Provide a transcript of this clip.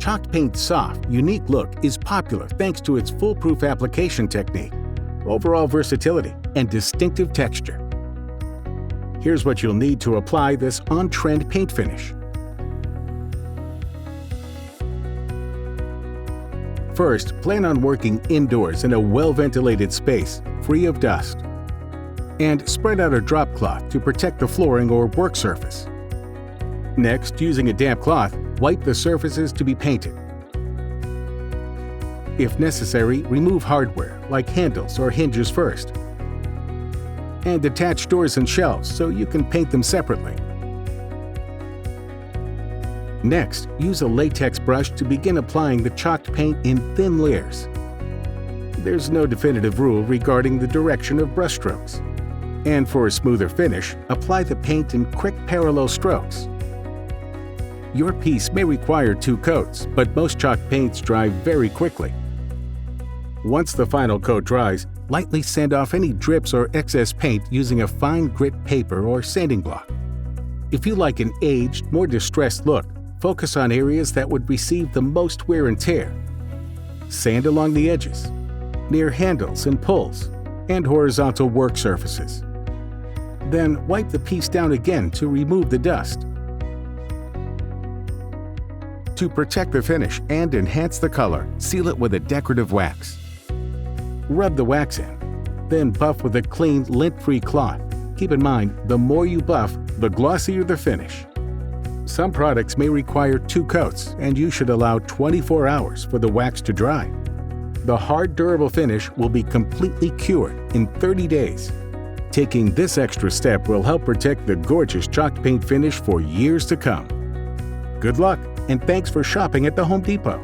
Chalk Paint's soft, unique look is popular thanks to its foolproof application technique, overall versatility, and distinctive texture. Here's what you'll need to apply this on-trend paint finish. First, plan on working indoors in a well-ventilated space, free of dust. And spread out a drop cloth to protect the flooring or work surface. Next, using a damp cloth, wipe the surfaces to be painted. If necessary, remove hardware, like handles or hinges first. And attach doors and shelves so you can paint them separately. Next, use a latex brush to begin applying the chalked paint in thin layers. There's no definitive rule regarding the direction of brushstrokes. And for a smoother finish, apply the paint in quick parallel strokes. Your piece may require 2 coats, but most chalk paints dry very quickly. Once the final coat dries, lightly sand off any drips or excess paint using a fine grit paper or sanding block. If you like an aged, more distressed look, focus on areas that would receive the most wear and tear. Sand along the edges, near handles and pulls, and horizontal work surfaces. Then wipe the piece down again to remove the dust. To protect the finish and enhance the color, seal it with a decorative wax. Rub the wax in, then buff with a clean, lint-free cloth. Keep in mind, the more you buff, the glossier the finish. Some products may require 2 coats, and you should allow 24 hours for the wax to dry. The hard, durable finish will be completely cured in 30 days. Taking this extra step will help protect the gorgeous chalk paint finish for years to come. Good luck, and thanks for shopping at the Home Depot.